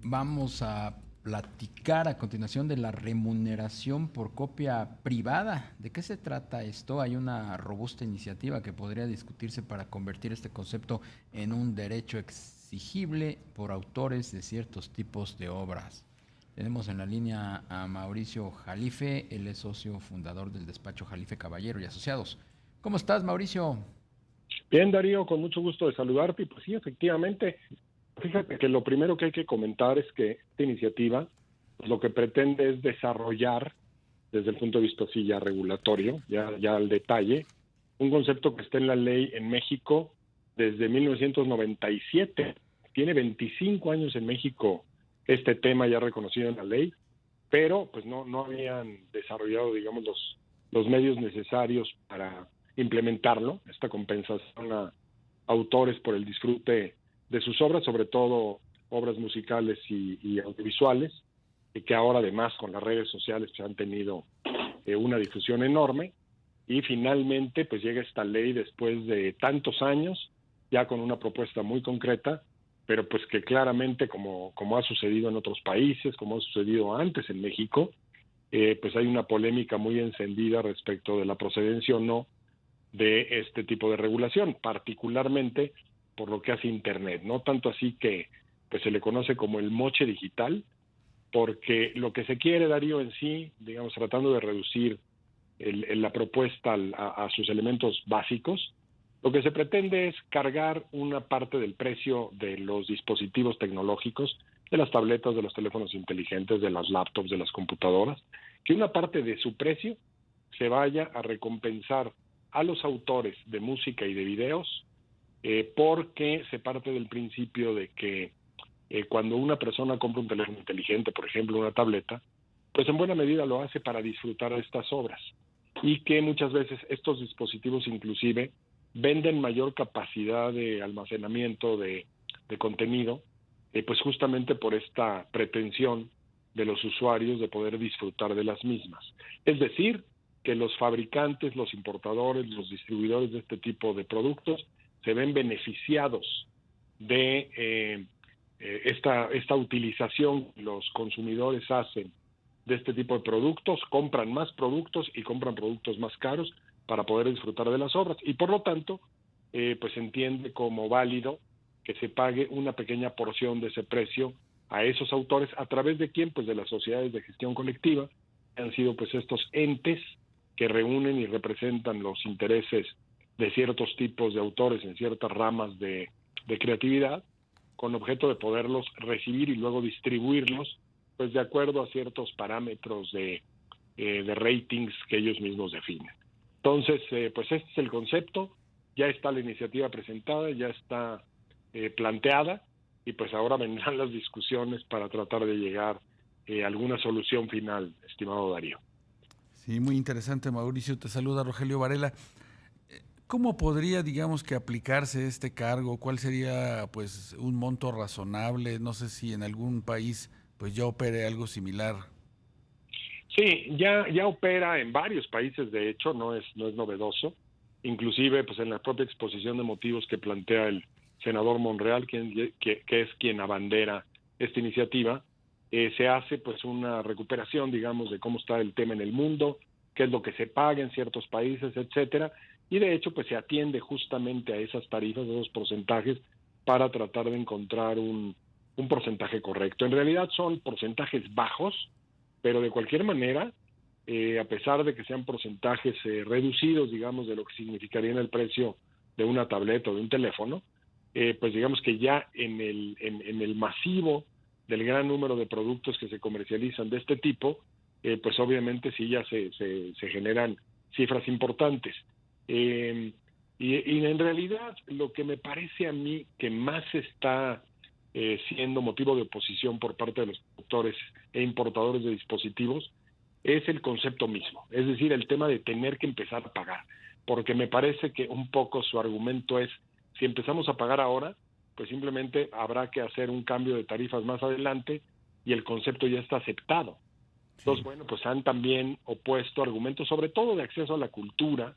Vamos a platicar a continuación de la remuneración por copia privada. ¿De qué se trata esto? Hay una robusta iniciativa que podría discutirse para convertir este concepto en un derecho exigible por autores de ciertos tipos de obras. Tenemos en la línea a Mauricio Jalife, él es socio fundador del despacho Jalife Caballero y Asociados. ¿Cómo estás, Mauricio? Bien, Darío, con mucho gusto de saludarte. Y pues sí, efectivamente, fíjate que lo primero que hay que comentar es que esta iniciativa pues, lo que pretende es desarrollar, desde el punto de vista sí ya regulatorio, ya al detalle, un concepto que está en la ley en México desde 1997. Tiene 25 años en México este tema ya reconocido en la ley, pero pues no habían desarrollado, digamos, los medios necesarios para implementarlo, esta compensación a autores por el disfrute de sus obras, sobre todo obras musicales y audiovisuales, y que ahora además con las redes sociales pues, han tenido una difusión enorme, y finalmente pues llega esta ley después de tantos años, ya con una propuesta muy concreta, pero pues que claramente, como ha sucedido en otros países, como ha sucedido antes en México, pues hay una polémica muy encendida respecto de la procedencia o no de este tipo de regulación, particularmente por lo que hace Internet, no tanto así que pues se le conoce como el moche digital, porque lo que se quiere, Darío, en sí, digamos, tratando de reducir la propuesta a sus elementos básicos, lo que se pretende es cargar una parte del precio de los dispositivos tecnológicos, de las tabletas, de los teléfonos inteligentes, de las laptops, de las computadoras, que una parte de su precio se vaya a recompensar a los autores de música y de videos, porque se parte del principio de que cuando una persona compra un teléfono inteligente, por ejemplo, una tableta, pues en buena medida lo hace para disfrutar de estas obras y que muchas veces estos dispositivos inclusive venden mayor capacidad de almacenamiento de contenido, pues justamente por esta pretensión de los usuarios de poder disfrutar de las mismas. Es decir, que los fabricantes, los importadores, los distribuidores de este tipo de productos se ven beneficiados de esta utilización que los consumidores hacen de este tipo de productos, compran más productos y compran productos más caros para poder disfrutar de las obras. Y por lo tanto, pues se entiende como válido que se pague una pequeña porción de ese precio a esos autores, a través de quién, pues de las sociedades de gestión colectiva, que han sido pues estos entes que reúnen y representan los intereses de ciertos tipos de autores en ciertas ramas de creatividad, con objeto de poderlos recibir y luego distribuirlos, pues de acuerdo a ciertos parámetros de ratings que ellos mismos definen. Entonces, pues este es el concepto, ya está la iniciativa presentada, ya está planteada, y pues ahora vendrán las discusiones para tratar de llegar a alguna solución final, estimado Darío. Sí, muy interesante, Mauricio. Te saluda Rogelio Varela. ¿Cómo podría, digamos, que aplicarse este cargo? ¿Cuál sería, pues, un monto razonable? No sé si en algún país, pues, ya opere algo similar. Sí, ya opera en varios países, de hecho, no es novedoso. Inclusive, pues en la propia exposición de motivos que plantea el senador Monreal, que es quien abandera esta iniciativa, se hace pues una recuperación, digamos, de cómo está el tema en el mundo, qué es lo que se paga en ciertos países, etcétera, y de hecho pues se atiende justamente a esas tarifas, a esos porcentajes, para tratar de encontrar un porcentaje correcto. En realidad son porcentajes bajos, pero de cualquier manera, a pesar de que sean porcentajes reducidos, digamos, de lo que significaría en el precio de una tableta o de un teléfono, pues digamos que ya en el masivo del gran número de productos que se comercializan de este tipo, pues obviamente sí ya se generan cifras importantes. Y en realidad lo que me parece a mí que más está siendo motivo de oposición por parte de los productores e importadores de dispositivos es el concepto mismo, es decir, el tema de tener que empezar a pagar, porque me parece que un poco su argumento es, si empezamos a pagar ahora, pues simplemente habrá que hacer un cambio de tarifas más adelante y el concepto ya está aceptado. Entonces, Sí. bueno, pues han también opuesto argumentos, sobre todo de acceso a la cultura,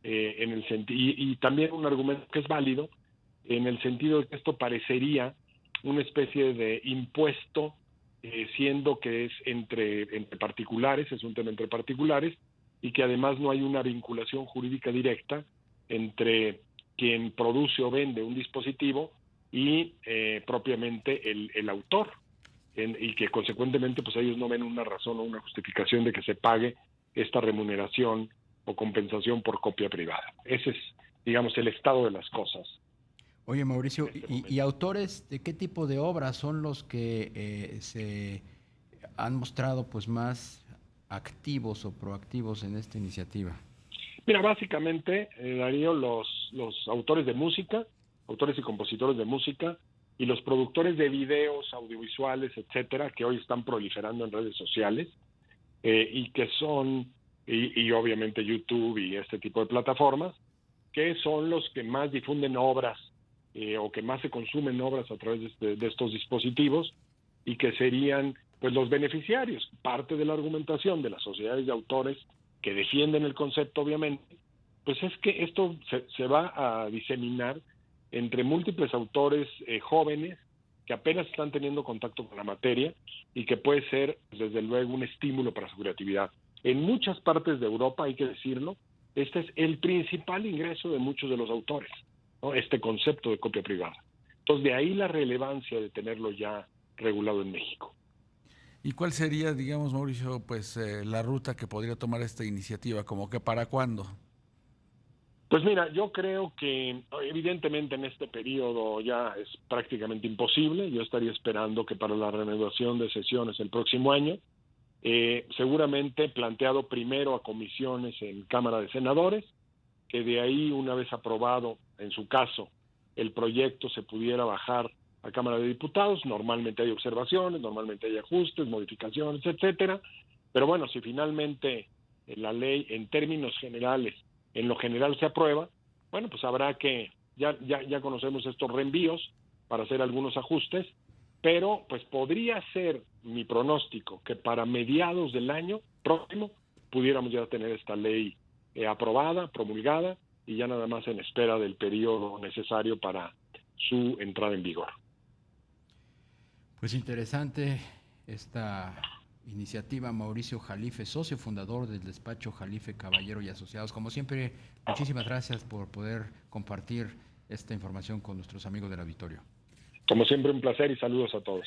en el y también un argumento que es válido, en el sentido de que esto parecería una especie de impuesto, siendo que es entre particulares, es un tema entre particulares, y que además no hay una vinculación jurídica directa entre quien produce o vende un dispositivo y propiamente el autor, y que consecuentemente pues ellos no ven una razón o una justificación de que se pague esta remuneración o compensación por copia privada. Ese es, digamos, el estado de las cosas. Oye, Mauricio, ¿y autores de qué tipo de obras son los que se han mostrado pues más activos o proactivos en esta iniciativa? Mira, básicamente, Darío, los autores de música, autores y compositores de música, y los productores de videos, audiovisuales, etcétera, que hoy están proliferando en redes sociales, y que son, y obviamente YouTube y este tipo de plataformas, que son los que más difunden obras, o que más se consumen obras a través de estos dispositivos, y que serían pues los beneficiarios. Parte de la argumentación de las sociedades de autores que defienden el concepto, obviamente, pues es que esto se va a diseminar entre múltiples autores jóvenes que apenas están teniendo contacto con la materia, y que puede ser, desde luego, un estímulo para su creatividad. En muchas partes de Europa, hay que decirlo, este es el principal ingreso de muchos de los autores, ¿no? Este concepto de copia privada. Entonces, de ahí la relevancia de tenerlo ya regulado en México. ¿Y cuál sería, digamos, Mauricio, pues la ruta que podría tomar esta iniciativa? ¿Como que para cuándo? Pues mira, yo creo que evidentemente en este periodo ya es prácticamente imposible. Yo estaría esperando que para la reanudación de sesiones el próximo año, seguramente planteado primero a comisiones en Cámara de Senadores, que de ahí, una vez aprobado, en su caso, el proyecto se pudiera bajar a Cámara de Diputados. Normalmente hay observaciones, normalmente hay ajustes, modificaciones, etcétera. Pero bueno, si finalmente la ley, en términos generales, en lo general se aprueba, bueno, pues habrá que, ya conocemos estos reenvíos para hacer algunos ajustes, pero pues podría ser mi pronóstico que para mediados del año próximo pudiéramos ya tener esta ley aprobada, promulgada, y ya nada más en espera del periodo necesario para su entrada en vigor. Pues interesante esta iniciativa. Mauricio Jalife, socio fundador del despacho Jalife Caballero y Asociados. Como siempre, muchísimas gracias por poder compartir esta información con nuestros amigos del auditorio. Como siempre, un placer y saludos a todos.